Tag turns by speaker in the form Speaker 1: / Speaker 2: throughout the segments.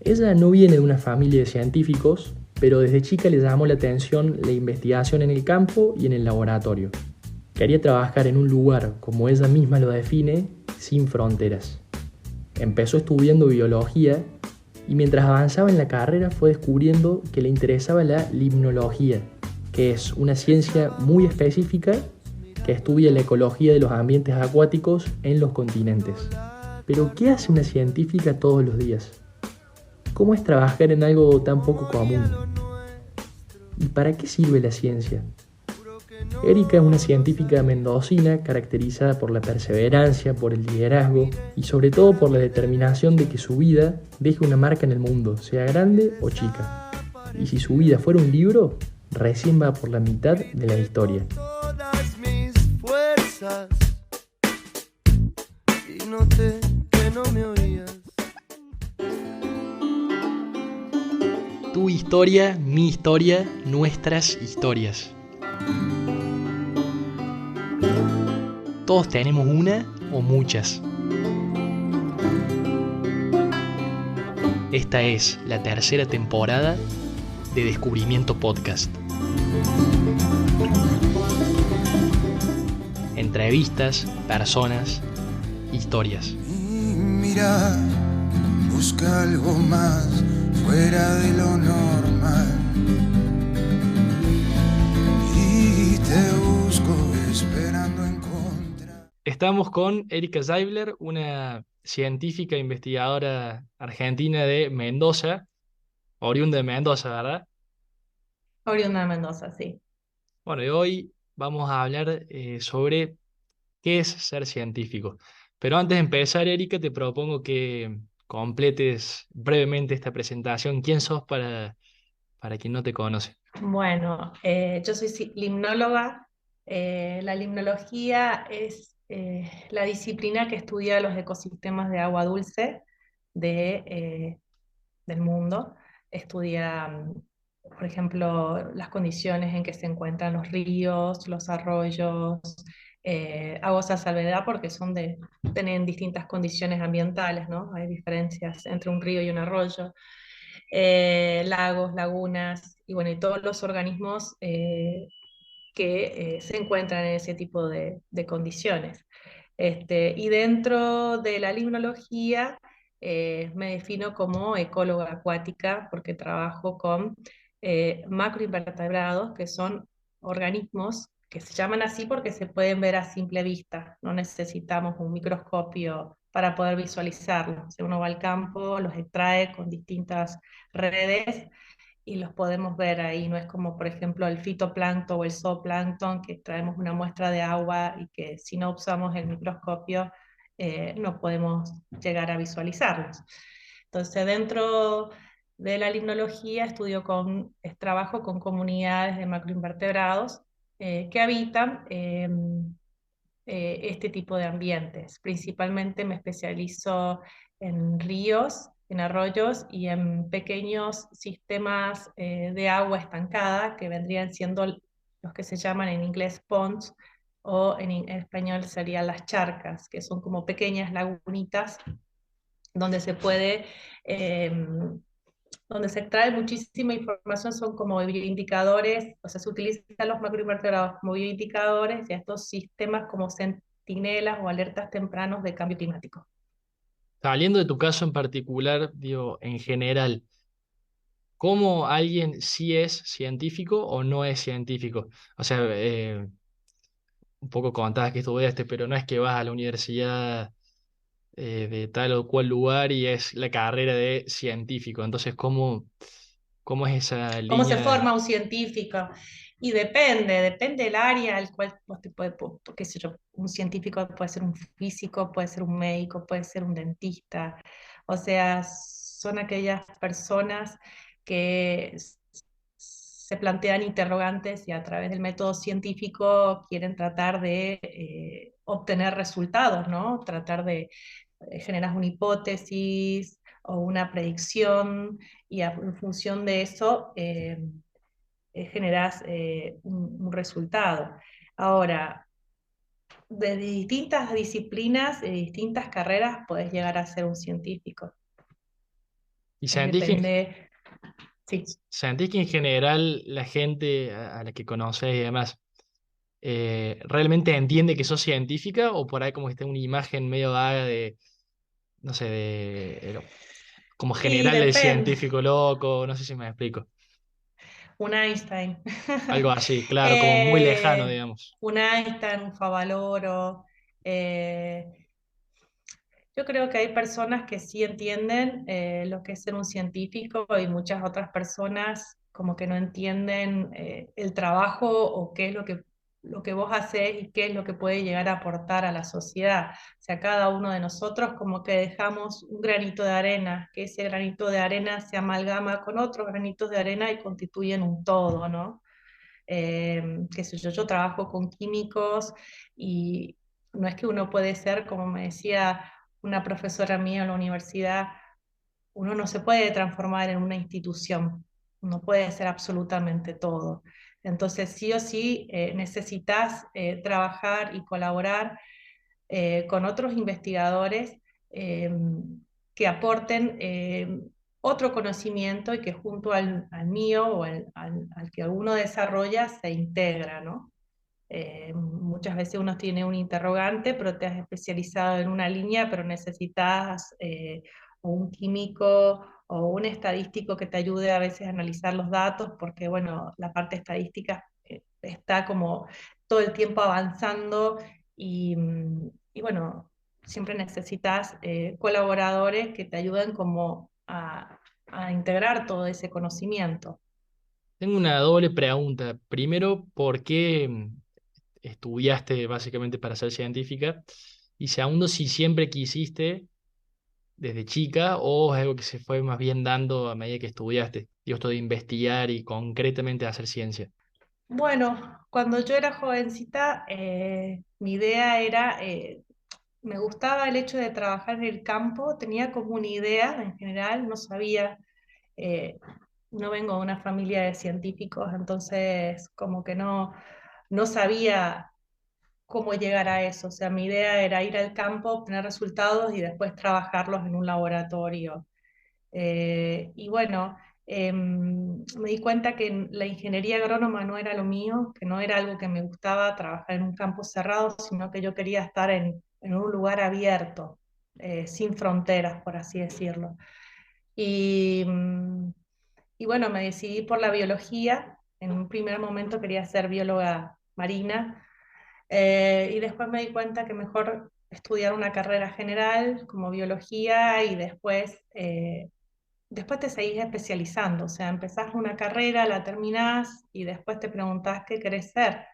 Speaker 1: Ella no viene de una familia de científicos, pero desde chica le llamó la atención la investigación en el campo y en el laboratorio. Quería trabajar en un lugar, como ella misma lo define, sin fronteras. Empezó estudiando biología y mientras avanzaba en la carrera fue descubriendo que le interesaba la limnología, que es una ciencia muy específica que estudia la ecología de los ambientes acuáticos en los continentes. Pero ¿qué hace una científica todos los días? ¿Cómo es trabajar en algo tan poco común? ¿Y para qué sirve la ciencia? Erika es una científica mendocina caracterizada por la perseverancia, por el liderazgo y sobre todo por la determinación de que su vida deje una marca en el mundo, sea grande o chica. Y si su vida fuera un libro, recién va por la mitad de la historia.
Speaker 2: Todas mis fuerzas y noté que no me oías.
Speaker 1: Tu historia, mi historia, nuestras historias. Todos tenemos una o muchas. Esta es la tercera temporada de Descubrimiento Podcast. Entrevistas, personas, historias.
Speaker 2: Y mira, busca algo más fuera de lo normal. Y te busco esperando encontrar.
Speaker 1: Estamos con Erika Zeibler, una científica investigadora argentina de Mendoza, oriunda de Mendoza, ¿verdad?
Speaker 3: Oriunda de Mendoza, sí.
Speaker 1: Bueno, y hoy vamos a hablar sobre qué es ser científico. Pero antes de empezar, Erika, te propongo que completes brevemente esta presentación. ¿Quién sos para quien no te conoce?
Speaker 3: Bueno, yo soy limnóloga. La limnología es la disciplina que estudia los ecosistemas de agua dulce del mundo. Estudia, por ejemplo, las condiciones en que se encuentran los ríos, los arroyos, aguas a salvedad porque tienen distintas condiciones ambientales, ¿no? Hay diferencias entre un río y un arroyo. Lagos, lagunas, y bueno, y todos los organismos que se encuentran en ese tipo de condiciones. Y dentro de la limnología me defino como ecóloga acuática porque trabajo con macroinvertebrados, que son organismos que se llaman así porque se pueden ver a simple vista, no necesitamos un microscopio para poder visualizarlos. O sea, uno va al campo, los extrae con distintas redes y los podemos ver ahí. No es como, por ejemplo, el fitoplancton o el zooplancton, que traemos una muestra de agua y que si no usamos el microscopio no podemos llegar a visualizarlos. Entonces, dentro de la limnología trabajo con comunidades de macroinvertebrados que habitan este tipo de ambientes. Principalmente me especializo en ríos, en arroyos y en pequeños sistemas de agua estancada que vendrían siendo los que se llaman en inglés ponds o en español serían las charcas, que son como pequeñas lagunitas donde se puede donde se extrae muchísima información, son como bioindicadores, o sea, se utilizan los macroinvertebrados como bioindicadores y estos sistemas como centinelas o alertas tempranos de cambio climático.
Speaker 1: Saliendo de tu caso en particular, digo, en general, ¿cómo alguien sí es científico o no es científico? O sea, un poco contabas que estudiaste, pero no es que vas a la universidad de tal o cual lugar y es la carrera de científico. Entonces, ¿cómo es esa
Speaker 3: ¿Cómo se
Speaker 1: línea?
Speaker 3: forma un científico? Y depende del área al cual vos te puede, qué sé yo, un científico puede ser un físico, puede ser un médico, puede ser un dentista. O sea, son aquellas personas que se plantean interrogantes y a través del método científico quieren tratar de obtener resultados, ¿no? Tratar de generar una hipótesis o una predicción y en función de eso generas un resultado. Ahora, de distintas disciplinas, de distintas carreras, podés llegar a ser un científico.
Speaker 1: ¿Y
Speaker 3: Depende, sí.
Speaker 1: sentís que en general la gente a la que conoces y demás realmente entiende que sos científica o por ahí como que está una imagen medio vaga de, no sé, como
Speaker 3: Y
Speaker 1: general del
Speaker 3: depende,
Speaker 1: científico loco, no sé si me explico.
Speaker 3: un Einstein.
Speaker 1: Algo así, claro, como muy lejano,
Speaker 3: Eh,
Speaker 1: digamos.
Speaker 3: un Einstein, un Favaloro. eh, Yo creo que hay personas que sí entienden lo que es ser un científico y muchas otras personas como que no entienden el trabajo o qué es lo que vos hacés y qué es lo que puede llegar a aportar a la sociedad. O sea, cada uno de nosotros como que dejamos un granito de arena, que ese granito de arena se amalgama con otros granitos de arena y constituyen un todo, ¿no? Qué sé yo, yo trabajo con químicos y no es que uno puede ser, como me decía una profesora mía en la universidad, uno no se puede transformar en una institución, uno puede ser absolutamente todo. Entonces, sí o sí, necesitas trabajar y colaborar con otros investigadores eh, que aporten otro conocimiento y que junto al mío o al que uno desarrolla se integra, ¿no? Muchas veces uno tiene un interrogante, pero te has especializado en una línea, pero necesitas o un químico o un estadístico que te ayude a veces a analizar los datos, porque bueno, la parte estadística está como todo el tiempo avanzando y bueno, siempre necesitas colaboradores que te ayuden como a integrar todo ese conocimiento.
Speaker 1: Tengo una doble pregunta. Primero, ¿por qué estudiaste básicamente para ser científica? Y segundo, si siempre quisiste desde chica o es algo que se fue más bien dando a medida que estudiaste. Digo, esto de investigar y concretamente hacer ciencia.
Speaker 3: Bueno, cuando yo era jovencita, mi idea era, me gustaba el hecho de trabajar en el campo, tenía como una idea en general, no sabía, eh, no vengo de una familia de científicos, entonces como que no sabía cómo llegar a eso, o sea, mi idea era ir al campo, obtener resultados y después trabajarlos en un laboratorio. Y bueno, me di cuenta que la ingeniería agrónoma no era lo mío, que no era algo que me gustaba trabajar en un campo cerrado, sino que yo quería estar en un lugar abierto, sin fronteras, por así decirlo. Y, y bueno, me decidí por la biología. En un primer momento quería ser bióloga marina, y después me di cuenta que mejor estudiar una carrera general como biología y después te seguís especializando, o sea, empezás una carrera, la terminás y después te preguntás qué querés ser.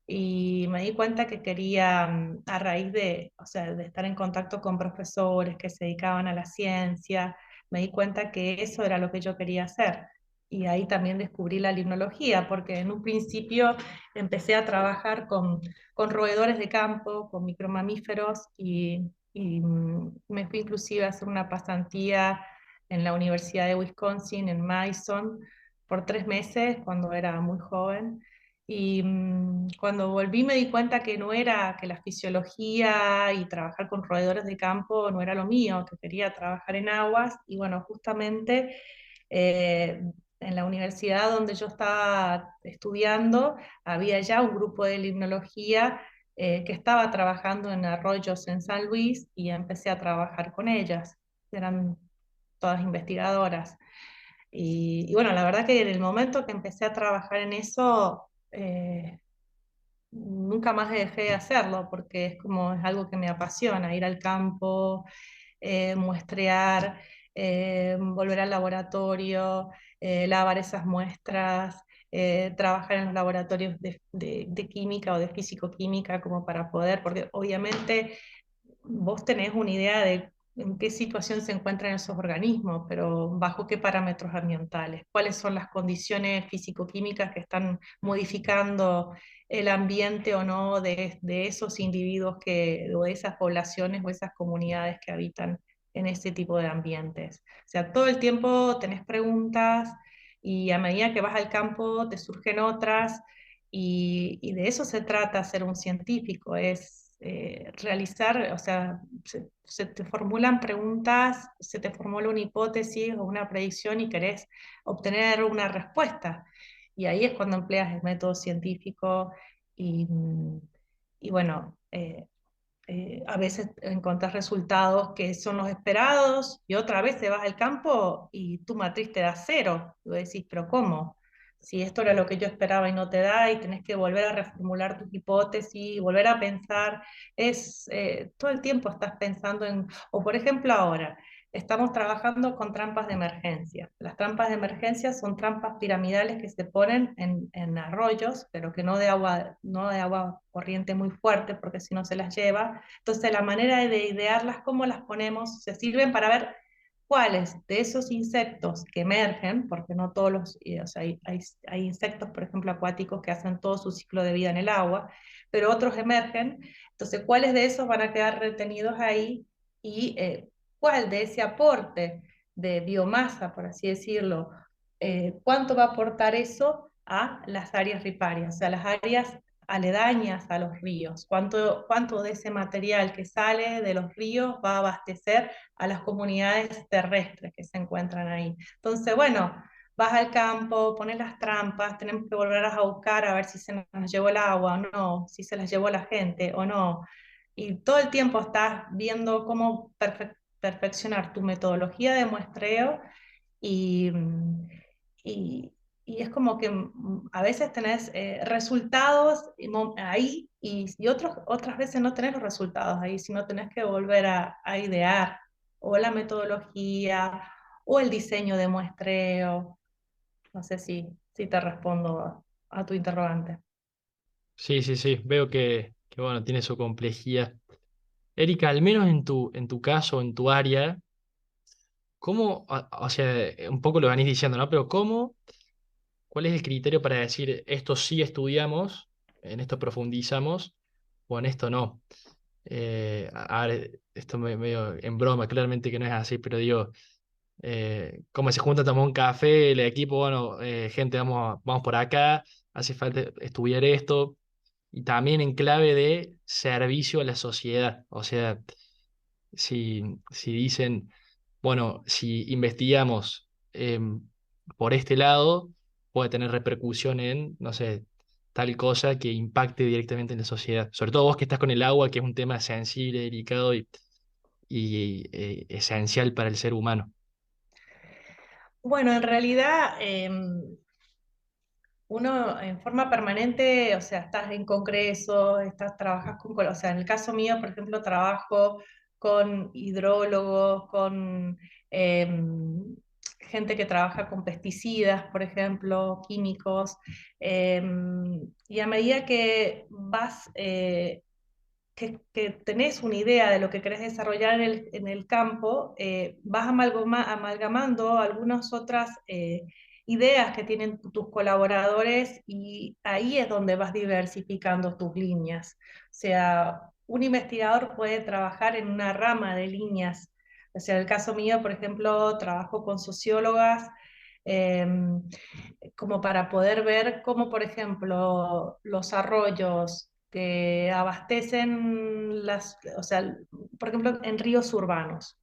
Speaker 3: Y me di cuenta que quería, a raíz de, o sea, de estar en contacto con profesores que se dedicaban a la ciencia, me di cuenta que eso era lo que yo quería hacer. Y ahí también descubrí la limnología, porque en un principio empecé a trabajar con roedores de campo, con micromamíferos, y me fui inclusive a hacer una pasantía en la Universidad de Wisconsin, en Madison, por 3 meses, cuando era muy joven. Y cuando volví me di cuenta que no era, que la fisiología y trabajar con roedores de campo no era lo mío, que quería trabajar en aguas. Y bueno, justamente eh, en la universidad donde yo estaba estudiando había ya un grupo de limnología que estaba trabajando en arroyos en San Luis y empecé a trabajar con ellas. Eran todas investigadoras. Y bueno, la verdad que en el momento que empecé a trabajar en eso, nunca más dejé de hacerlo porque es como es algo que me apasiona, ir al campo, muestrear, volver al laboratorio, lavar esas muestras, trabajar en los laboratorios de química o de físico-química como para poder, porque obviamente vos tenés una idea de en qué situación se encuentran esos organismos, pero bajo qué parámetros ambientales, cuáles son las condiciones físico-químicas que están modificando el ambiente o no de esos individuos o de esas poblaciones o esas comunidades que habitan en ese tipo de ambientes. O sea, todo el tiempo tenés preguntas y a medida que vas al campo te surgen otras y de eso se trata ser un científico, realizar, o sea, se te formulan preguntas, se te formula una hipótesis o una predicción y querés obtener una respuesta. Y ahí es cuando empleas el método científico y, y bueno, a veces encontrás resultados que son los esperados y otra vez te vas al campo y tu matriz te da cero. Y vos decís, pero ¿cómo? Si esto era lo que yo esperaba y no te da, y tenés que volver a reformular tu hipótesis, volver a pensar, todo el tiempo estás pensando en, o por ejemplo ahora, estamos trabajando con trampas de emergencia. Las trampas de emergencia son trampas piramidales que se ponen en arroyos, pero que no de agua corriente muy fuerte, porque si no se las lleva. Entonces la manera de idearlas, cómo las ponemos, se sirven para ver cuáles de esos insectos que emergen, porque no todos los, o sea, hay insectos, por ejemplo, acuáticos que hacen todo su ciclo de vida en el agua, pero otros emergen, entonces cuáles de esos van a quedar retenidos ahí y cuál de ese aporte de biomasa, por así decirlo, cuánto va a aportar eso a las áreas riparias, o sea, las áreas aledañas a los ríos, cuánto de ese material que sale de los ríos va a abastecer a las comunidades terrestres que se encuentran ahí. Entonces, bueno, vas al campo, pones las trampas, tenemos que volver a buscar a ver si se nos llevó el agua o no, si se las llevó la gente o no. Y todo el tiempo estás viendo cómo perfeccionar tu metodología de muestreo y, y, y es como que a veces tenés resultados ahí y otras veces no tenés los resultados ahí, sino tenés que volver a idear o la metodología o el diseño de muestreo. No sé si te respondo a tu interrogante.
Speaker 1: Sí, sí, sí, veo que bueno, tiene su complejidad. Erika, al menos en tu caso, en tu área, ¿cómo, o sea, un poco lo venís diciendo, ¿no? Pero ¿cómo, cuál es el criterio para decir esto sí estudiamos, en esto profundizamos o en esto no? A ver, esto medio en broma, claramente que no es así, pero digo, como se junta a tomar un café, el equipo, bueno, gente, vamos por acá, hace falta estudiar esto, y también en clave de servicio a la sociedad. O sea, si dicen, bueno, si investigamos por este lado, puede tener repercusión en, no sé, tal cosa que impacte directamente en la sociedad. Sobre todo vos que estás con el agua, que es un tema sensible, delicado y esencial para el ser humano.
Speaker 3: Bueno, en realidad uno en forma permanente, o sea, estás en congresos, trabajas o sea, en el caso mío, por ejemplo, trabajo con hidrólogos, con gente que trabaja con pesticidas, por ejemplo, químicos, y a medida que vas que tenés una idea de lo que querés desarrollar en el campo, vas amalgamando algunas otras ideas que tienen tus colaboradores y ahí es donde vas diversificando tus líneas. O sea, un investigador puede trabajar en una rama de líneas. O sea, en el caso mío, por ejemplo, trabajo con sociólogas. em, Como para poder ver cómo, por ejemplo, los arroyos que abastecen o sea, por ejemplo, en ríos urbanos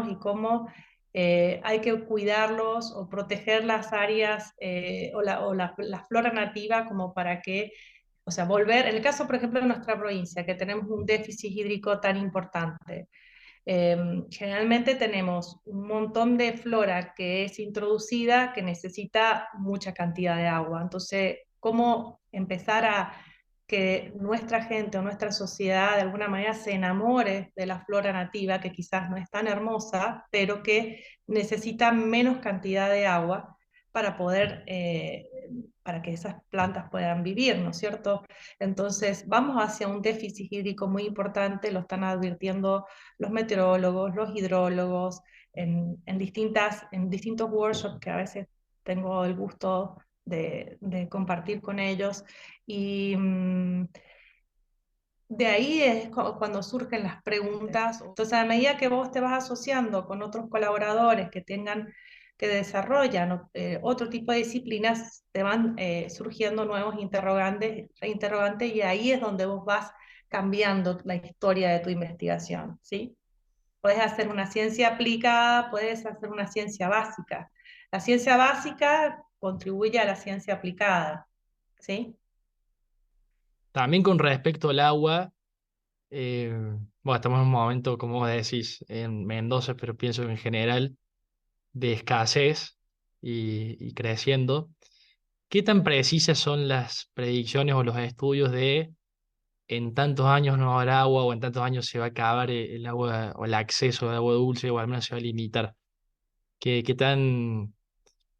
Speaker 3: y cómo hay que cuidarlos o proteger las áreas la flora nativa como para que, o sea, volver, en el caso, por ejemplo, de nuestra provincia, que tenemos un déficit hídrico tan importante, generalmente tenemos un montón de flora que es introducida que necesita mucha cantidad de agua. Entonces, ¿cómo empezar a que nuestra gente o nuestra sociedad de alguna manera se enamore de la flora nativa, que quizás no es tan hermosa, pero que necesita menos cantidad de agua para poder, para que esas plantas puedan vivir, ¿no es cierto? Entonces, vamos hacia un déficit hídrico muy importante, lo están advirtiendo los meteorólogos, los hidrólogos, en distintos workshops que a veces tengo el gusto de compartir con ellos. Y de ahí es cuando surgen las preguntas. Entonces, a medida que vos te vas asociando con otros colaboradores que desarrollan otro tipo de disciplinas, te van surgiendo nuevos interrogantes, reinterrogantes, y ahí es donde vos vas cambiando la historia de tu investigación, ¿sí? Puedes hacer una ciencia aplicada, puedes hacer una ciencia básica. La ciencia básica contribuye a la ciencia aplicada, ¿sí?
Speaker 1: También con respecto al agua, eh, bueno, estamos en un momento, como vos decís, en Mendoza, pero pienso en general, de escasez y creciendo. ¿Qué tan precisas son las predicciones o los estudios de en tantos años no habrá agua o en tantos años se va a acabar el agua o el acceso de agua dulce o al menos se va a limitar? ¿Qué tan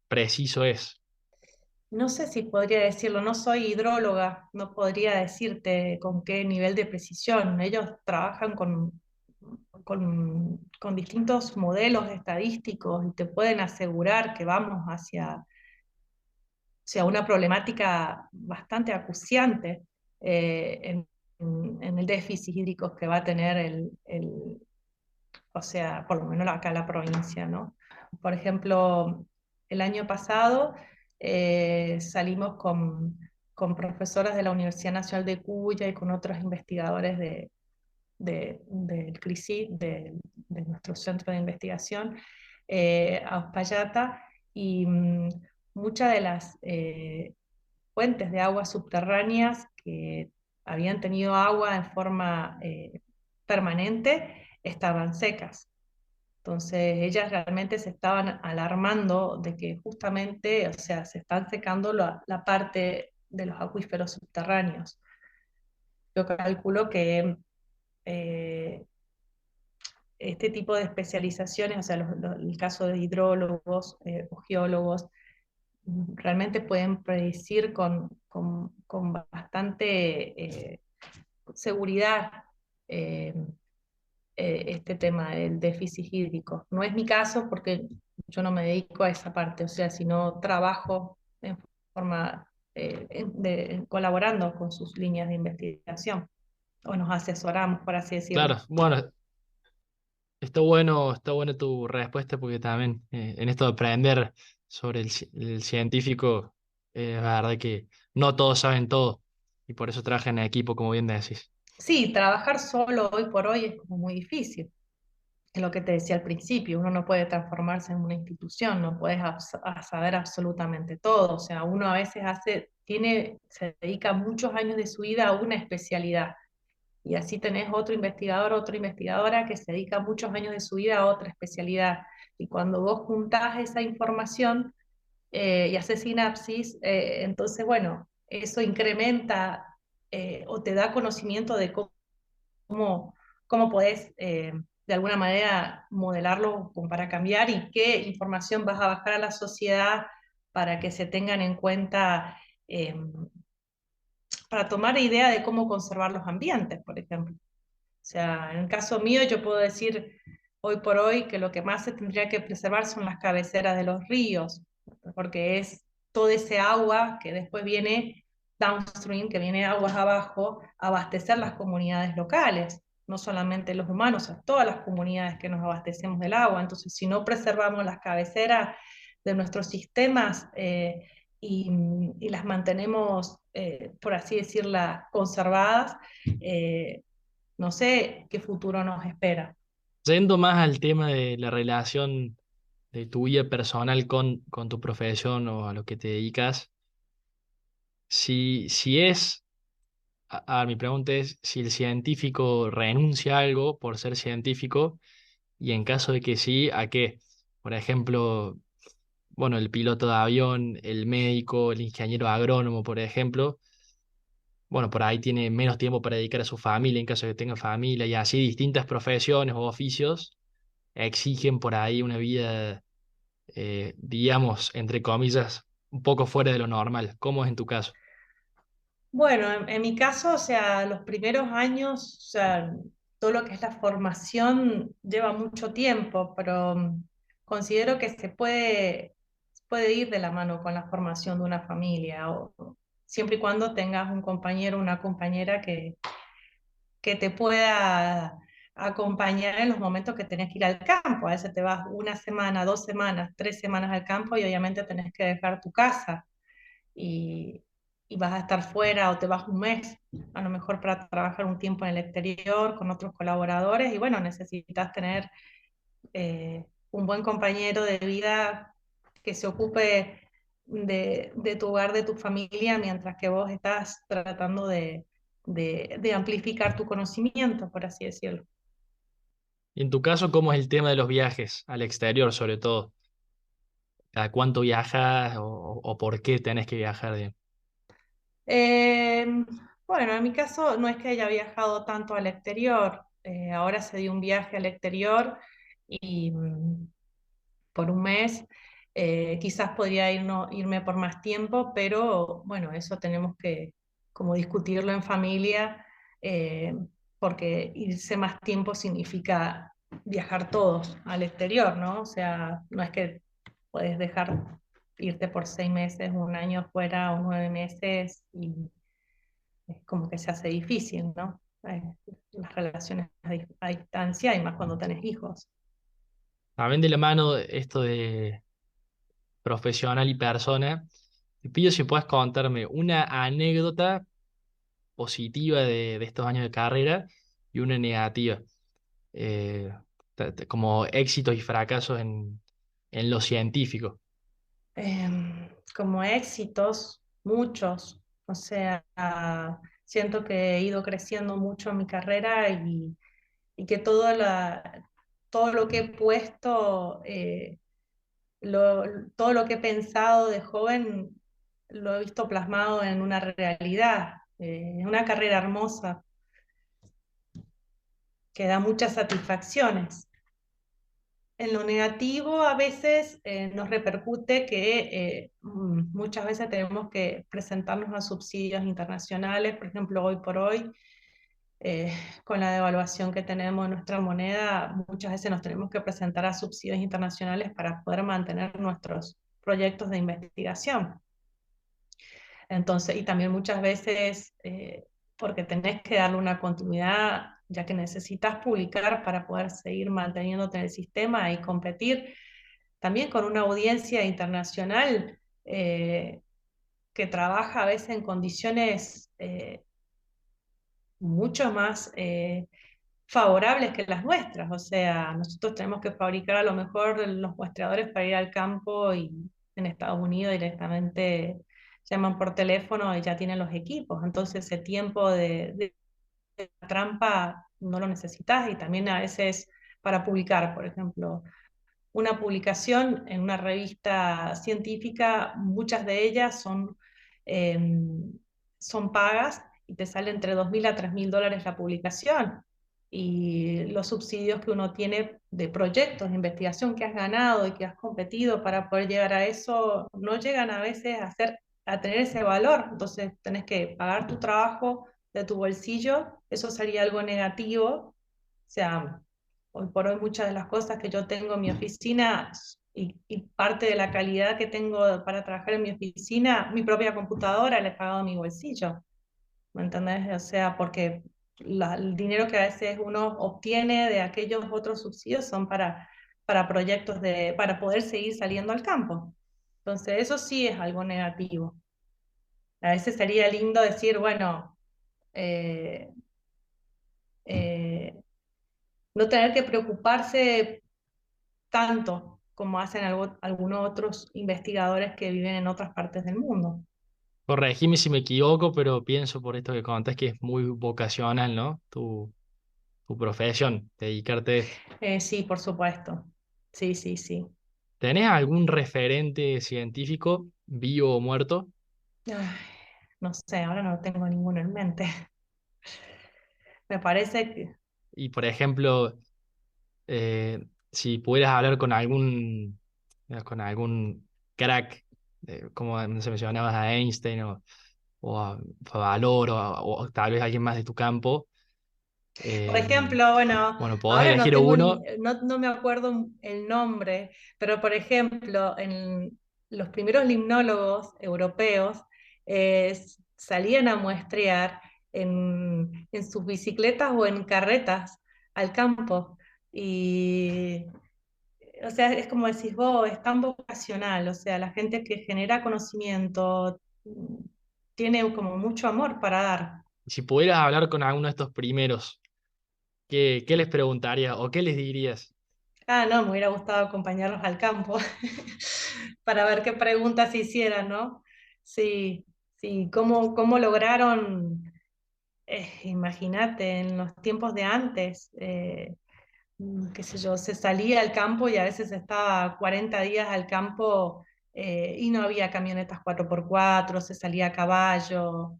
Speaker 1: preciso es?
Speaker 3: No sé si podría decirlo, no soy hidróloga, no podría decirte con qué nivel de precisión. Ellos trabajan con distintos modelos estadísticos y te pueden asegurar que vamos hacia una problemática bastante acuciante en el déficit hídrico que va a tener o sea, por lo menos acá la provincia, ¿no? Por ejemplo, el año pasado salimos con profesoras de la Universidad Nacional de Cuya y con otros investigadores del CRISI, de nuestro centro de investigación, a Uspallata, y muchas de las fuentes de aguas subterráneas que habían tenido agua en forma permanente estaban secas. Entonces ellas realmente se estaban alarmando de que justamente, o sea, se están secando la parte de los acuíferos subterráneos. Yo calculo que eh, este tipo de especializaciones, o sea, el caso de hidrólogos o geólogos, realmente pueden predecir con bastante seguridad eh, este tema del déficit hídrico. No es mi caso porque yo no me dedico a esa parte, o sea, sino trabajo en forma, colaborando con sus líneas de investigación, o nos asesoramos, por así decirlo.
Speaker 1: Claro, bueno, está bueno tu respuesta porque también en esto de aprender sobre el científico, es verdad que no todos saben todo y por eso trabajan en equipo, como bien decís.
Speaker 3: Sí, trabajar solo hoy por hoy es como muy difícil. Es lo que te decía al principio, uno no puede transformarse en una institución, no puedes saber absolutamente todo. O sea, uno a veces se dedica muchos años de su vida a una especialidad. Y así tenés otro investigador, otra investigadora que se dedica muchos años de su vida a otra especialidad. Y cuando vos juntás esa información y haces sinapsis, entonces, bueno, eso incrementa o te da conocimiento de cómo, cómo podés de alguna manera modelarlo como para cambiar y qué información vas a bajar a la sociedad para que se tengan en cuenta, para tomar idea de cómo conservar los ambientes, por ejemplo. O sea, en el caso mío yo puedo decir hoy por hoy que lo que más se tendría que preservar son las cabeceras de los ríos, porque es todo ese agua que después viene downstream, que viene aguas abajo, a abastecer las comunidades locales, no solamente los humanos, a todas las comunidades que nos abastecemos del agua. Entonces, si no preservamos las cabeceras de nuestros sistemas y las mantenemos, por así decirla, conservadas, no sé qué futuro nos espera.
Speaker 1: Yendo más al tema de la relación de tu vida personal con tu profesión o a lo que te dedicas, si es, mi pregunta es si el científico renuncia a algo por ser científico y en caso de que sí, ¿a qué? Por ejemplo, bueno, el piloto de avión, el médico, el ingeniero agrónomo, por ejemplo, bueno, por ahí tiene menos tiempo para dedicar a su familia en caso de que tenga familia y así distintas profesiones o oficios exigen por ahí una vida, digamos, entre comillas, un poco fuera de lo normal. ¿Cómo es en tu caso?
Speaker 3: Bueno, en mi caso, o sea, los primeros años, o sea, todo lo que es la formación lleva mucho tiempo, pero considero que puede ir de la mano con la formación de una familia, siempre y cuando tengas un compañero o una compañera que te pueda acompañar en los momentos que tenés que ir al campo. A veces te vas una semana, 2 semanas, 3 semanas al campo y obviamente tenés que dejar tu casa. y vas a estar fuera o te vas un mes, a lo mejor para trabajar un tiempo en el exterior con otros colaboradores y bueno, necesitas tener un buen compañero de vida que se ocupe de tu hogar, de tu familia, mientras que vos estás tratando de amplificar tu conocimiento, por así decirlo.
Speaker 1: Y en tu caso, ¿cómo es el tema de los viajes al exterior, sobre todo? ¿Cada cuánto viajas o por qué tenés que viajar?
Speaker 3: Eh, bueno, en mi caso no es que haya viajado tanto al exterior, ahora se dio un viaje al exterior y por un mes, quizás podría irme por más tiempo, pero bueno, eso tenemos que como discutirlo en familia, eh, porque irse más tiempo significa viajar todos al exterior, ¿no? O sea, no es que puedes dejar irte por 6 meses, un año fuera o 9 meses y es como que se hace difícil, ¿no? Las relaciones a distancia y más cuando tenés hijos.
Speaker 1: También de la mano esto de profesional y persona, te pido si puedes contarme una anécdota positiva de estos años de carrera y una negativa, eh, como éxitos y fracasos en lo científico.
Speaker 3: Como éxitos, muchos. O sea, siento que he ido creciendo mucho en mi carrera y que todo lo que he puesto, todo lo que he pensado de joven, lo he visto plasmado en una realidad. Es una carrera hermosa que da muchas satisfacciones. En lo negativo a veces nos repercute que muchas veces tenemos que presentarnos a subsidios internacionales, por ejemplo, hoy por hoy, con la devaluación que tenemos en nuestra moneda, muchas veces nos tenemos que presentar a subsidios internacionales para poder mantener nuestros proyectos de investigación. Entonces, y también muchas veces, porque tenés que darle una continuidad, ya que necesitas publicar para poder seguir manteniéndote en el sistema y competir también con una audiencia internacional que trabaja a veces en condiciones mucho más favorables que las nuestras. O sea, nosotros tenemos que fabricar a lo mejor los muestreadores para ir al campo y en Estados Unidos directamente llaman por teléfono y ya tienen los equipos. Entonces ese tiempo de trampa no lo necesitas y también a veces para publicar, por ejemplo, una publicación en una revista científica, muchas de ellas eh, son pagas y te sale entre 2.000 a 3.000 dólares la publicación. Y los subsidios que uno tiene de proyectos de investigación que has ganado y que has competido para poder llegar a eso, no llegan a veces a tener ese valor. Entonces tenés que pagar tu trabajo de tu bolsillo, eso sería algo negativo. O sea, hoy por hoy muchas de las cosas que yo tengo en mi oficina y parte de la calidad que tengo para trabajar en mi oficina, mi propia computadora la he pagado de mi bolsillo, ¿me entendés? O sea, porque el dinero que a veces uno obtiene de aquellos otros subsidios son para proyectos para poder seguir saliendo al campo. Entonces, eso sí es algo negativo. A veces sería lindo decir, bueno, eh, eh, no tener que preocuparse tanto como hacen algunos otros investigadores que viven en otras partes del mundo.
Speaker 1: Corregime si me equivoco, pero pienso por esto que contas que es muy vocacional, ¿no? Tu profesión, dedicarte a esto.
Speaker 3: Sí, por supuesto. Sí, sí, sí.
Speaker 1: ¿Tenés algún referente científico, vivo o muerto?
Speaker 3: Ay, no sé, ahora no tengo ninguno en mente. Me parece que,
Speaker 1: Y por ejemplo, si pudieras hablar con algún crack, como no sé, mencionabas a Einstein o a Valor o tal vez alguien más de tu campo,
Speaker 3: por
Speaker 1: eh,
Speaker 3: ejemplo, bueno,
Speaker 1: bueno, podés
Speaker 3: ahora no
Speaker 1: elegir
Speaker 3: tengo
Speaker 1: uno.
Speaker 3: no me acuerdo el nombre, pero por ejemplo, en los primeros limnólogos europeos salían a muestrear en sus bicicletas o en carretas al campo. Y, o sea, es como decís vos, es tan vocacional, o sea, la gente que genera conocimiento tiene como mucho amor para dar.
Speaker 1: Si pudieras hablar con alguno de estos primeros, ¿qué les preguntarías o qué les dirías?
Speaker 3: Ah, no, me hubiera gustado acompañarlos al campo para ver qué preguntas se hicieran, ¿no? Sí, sí, cómo lograron, imagínate, en los tiempos de antes, qué sé yo, se salía al campo y a veces estaba 40 días al campo y no había camionetas 4x4, se salía a caballo,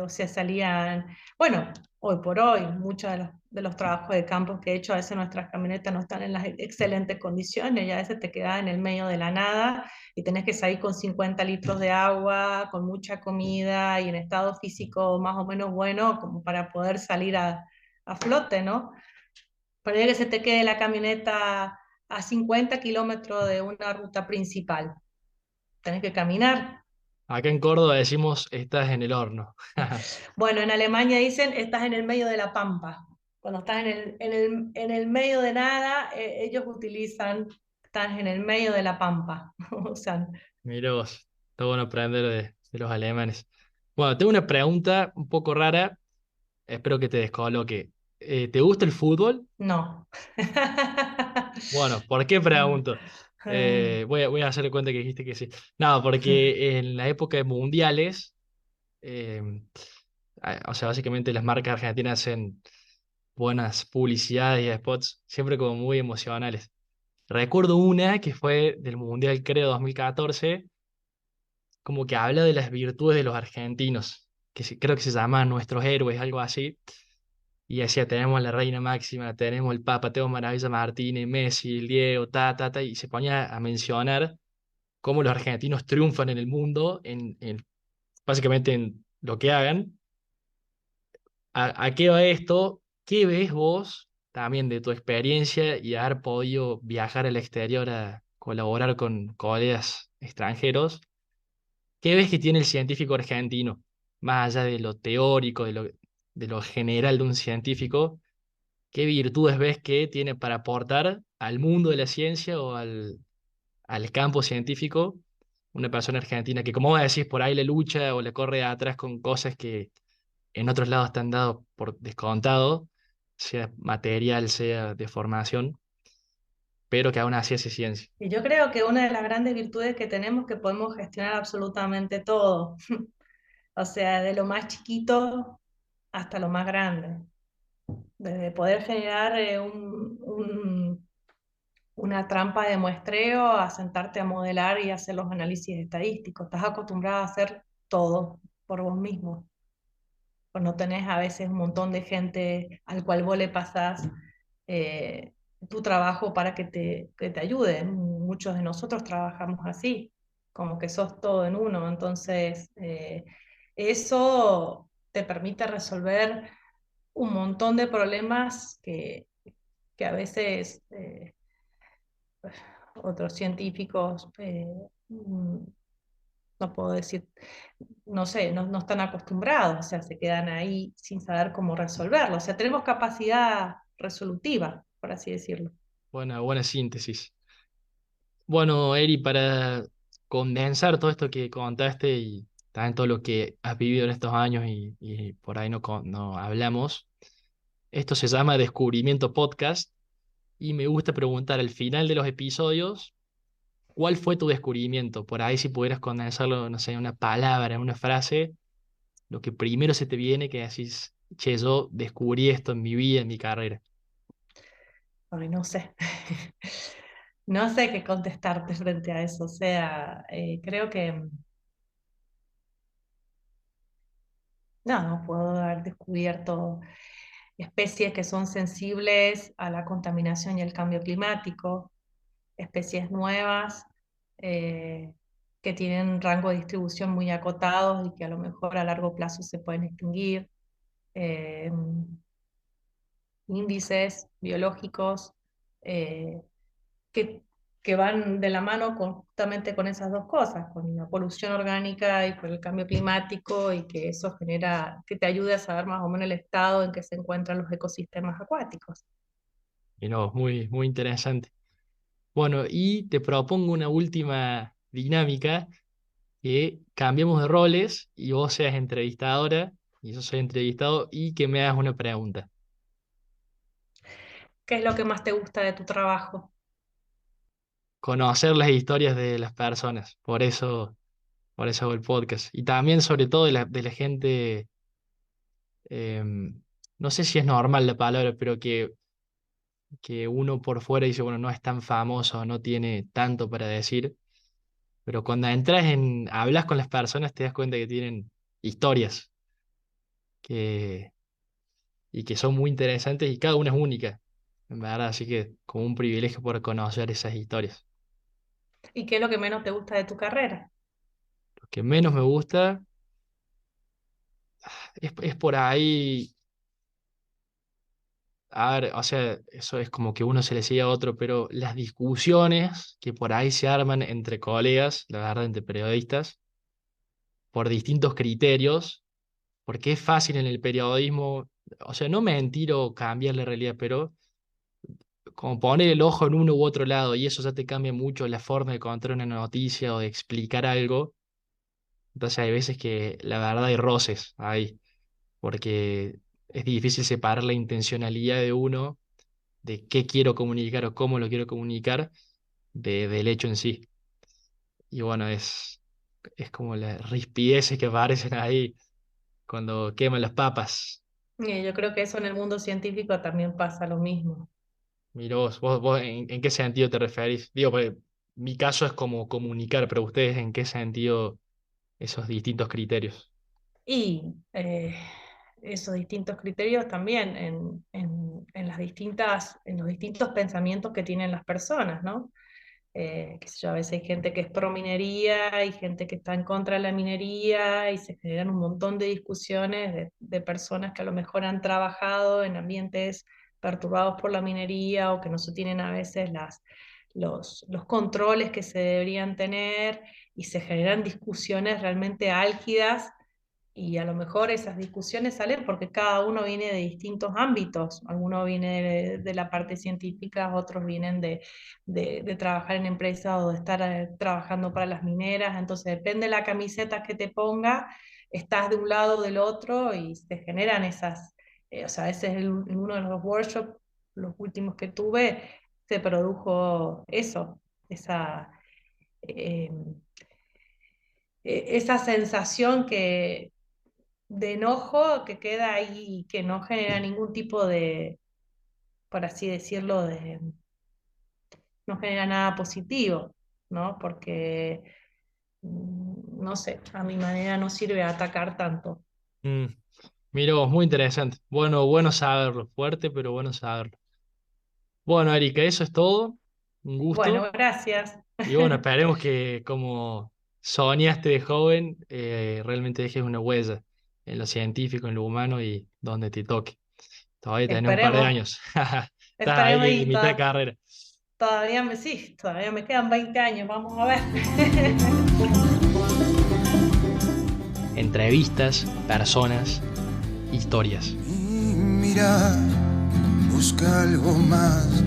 Speaker 3: o sea, salían, bueno, hoy por hoy, muchos de los trabajos de campo que he hecho, a veces nuestras camionetas no están en las excelentes condiciones y a veces te quedas en el medio de la nada y tenés que salir con 50 litros de agua, con mucha comida y en estado físico más o menos bueno como para poder salir a flote, ¿no? Para que se te quede la camioneta a 50 kilómetros de una ruta principal. Tenés que caminar.
Speaker 1: Acá en Córdoba decimos, estás en el horno.
Speaker 3: Bueno, en Alemania dicen, estás en el medio de la pampa. Cuando estás en el medio de nada, ellos utilizan, estás en el medio de la pampa. O sea,
Speaker 1: Mira vos, está bueno aprender de los alemanes. Bueno, tengo una pregunta un poco rara, espero que te descoloque. ¿Te gusta el fútbol?
Speaker 3: no.
Speaker 1: Bueno, ¿por qué pregunto? Voy a hacerle cuenta que dijiste que sí. No, porque en la época de mundiales, eh, o sea, básicamente las marcas argentinas hacen buenas publicidades y spots, siempre como muy emocionales. Recuerdo una que fue del Mundial, creo, 2014, como que habla de las virtudes de los argentinos, creo que se llama Nuestros Héroes, algo así. Y decía, tenemos a la Reina Máxima, tenemos el Papa Teo Maravilla Martínez, Messi, el Diego, y se ponía a mencionar cómo los argentinos triunfan en el mundo, básicamente en lo que hagan. ¿A qué va esto? ¿Qué ves vos también de tu experiencia y haber podido viajar al exterior a colaborar con colegas extranjeros? ¿Qué ves que tiene el científico argentino? Más allá de lo teórico, de lo general de un científico, ¿qué virtudes ves que tiene para aportar al mundo de la ciencia o al campo científico una persona argentina que, como vos decís, por ahí le lucha o le corre atrás con cosas que en otros lados están dados por descontado, sea material, sea de formación, pero que aún así hace ciencia?
Speaker 3: Y yo creo que una de las grandes virtudes que tenemos es que podemos gestionar absolutamente todo. O sea, de lo más chiquito hasta lo más grande. Desde poder generar una trampa de muestreo a sentarte a modelar y hacer los análisis estadísticos. Estás acostumbrado a hacer todo por vos mismo. Pues no tenés a veces un montón de gente al cual vos le pasás eh, tu trabajo para que te ayude. Muchos de nosotros trabajamos así, como que sos todo en uno. Entonces, eso te permite resolver un montón de problemas que a veces otros científicos, no puedo decir, no sé, no están acostumbrados, o sea, se quedan ahí sin saber cómo resolverlo. O sea, tenemos capacidad resolutiva, por así decirlo.
Speaker 1: Buena síntesis. Bueno, Eri, para condensar todo esto que contaste y también todo lo que has vivido en estos años y por ahí no hablamos, esto se llama Descubrimiento Podcast y me gusta preguntar al final de los episodios, ¿cuál fue tu descubrimiento? Por ahí si pudieras condensarlo, no sé, en una palabra, en una frase, lo que primero se te viene que decís, che, yo descubrí esto en mi vida, en mi carrera.
Speaker 3: Ay, no sé. No sé qué contestarte frente a eso. O sea, creo que no puedo haber descubierto especies que son sensibles a la contaminación y el cambio climático, especies nuevas eh, que tienen rango de distribución muy acotados y que a lo mejor a largo plazo se pueden extinguir, eh, índices biológicos eh, que, que van de la mano justamente con esas dos cosas, con la polución orgánica y con el cambio climático, y que eso genera, que te ayude a saber más o menos el estado en que se encuentran los ecosistemas acuáticos.
Speaker 1: Y no, muy interesante. Bueno, y te propongo una última dinámica que cambiemos de roles y vos seas entrevistadora y yo soy entrevistado y que me hagas una pregunta.
Speaker 3: ¿Qué es lo que más te gusta de tu trabajo?
Speaker 1: Conocer las historias de las personas, por eso hago el podcast. Y también sobre todo de la gente, no sé si es normal la palabra, pero que uno por fuera dice, bueno, no es tan famoso, no tiene tanto para decir, pero cuando entras hablas con las personas te das cuenta que tienen historias que, y que son muy interesantes y cada una es única, en verdad, así que como un privilegio por conocer esas historias.
Speaker 3: ¿Y qué es lo que menos te gusta de tu carrera?
Speaker 1: Lo que menos me gusta es por ahí, a ver, o sea, eso es como que uno se le sigue a otro, pero las discusiones que por ahí se arman entre colegas, la verdad, entre periodistas, por distintos criterios, porque es fácil en el periodismo, o sea, no mentir o cambiar la realidad, pero como poner el ojo en uno u otro lado, y eso ya te cambia mucho la forma de contar una noticia o de explicar algo. Entonces hay veces que la verdad hay roces ahí, porque es difícil separar la intencionalidad de uno, de qué quiero comunicar o cómo lo quiero comunicar, del hecho en sí. Y bueno, es como las rispideces que aparecen ahí cuando queman las papas.
Speaker 3: Y yo creo que eso en el mundo científico también pasa lo mismo.
Speaker 1: Mira vos en qué sentido te referís? Digo, pues, mi caso es como comunicar, pero ustedes en qué sentido esos distintos criterios.
Speaker 3: Y esos distintos criterios también en las en los distintos pensamientos que tienen las personas, ¿no? Qué sé yo, a veces hay gente que es pro minería, hay gente que está en contra de la minería y se generan un montón de discusiones de personas que a lo mejor han trabajado en ambientes perturbados por la minería o que no se tienen a veces los controles que se deberían tener y se generan discusiones realmente álgidas y a lo mejor esas discusiones salen porque cada uno viene de distintos ámbitos. Algunos viene de la parte científica, otros vienen de trabajar en empresas o de estar trabajando para las mineras. Entonces, depende de la camiseta que te ponga, estás de un lado o del otro y se generan esas. O sea, ese es en uno de los workshops, los últimos que tuve, se produjo eso, esa. eh, esa sensación de enojo que queda ahí y que no genera ningún tipo de, por así decirlo, no genera nada positivo, ¿no? Porque, no sé, a mi manera no sirve atacar tanto.
Speaker 1: Mm, mira vos, muy interesante. Bueno, bueno saberlo, fuerte, pero bueno saberlo. Bueno, Erika, eso es todo. Un gusto.
Speaker 3: Bueno, gracias.
Speaker 1: Y bueno, esperemos que como soñaste de joven, realmente dejes una huella en lo científico, en lo humano y donde te toque. Todavía tenés un par de
Speaker 3: Esperemos,
Speaker 1: años. Estás
Speaker 3: esperemos
Speaker 1: ahí en
Speaker 3: y
Speaker 1: mitad de carrera.
Speaker 3: todavía sí, todavía me quedan 20 años, vamos a ver.
Speaker 1: Entrevistas, personas, historias.
Speaker 2: Mi mirada busca algo más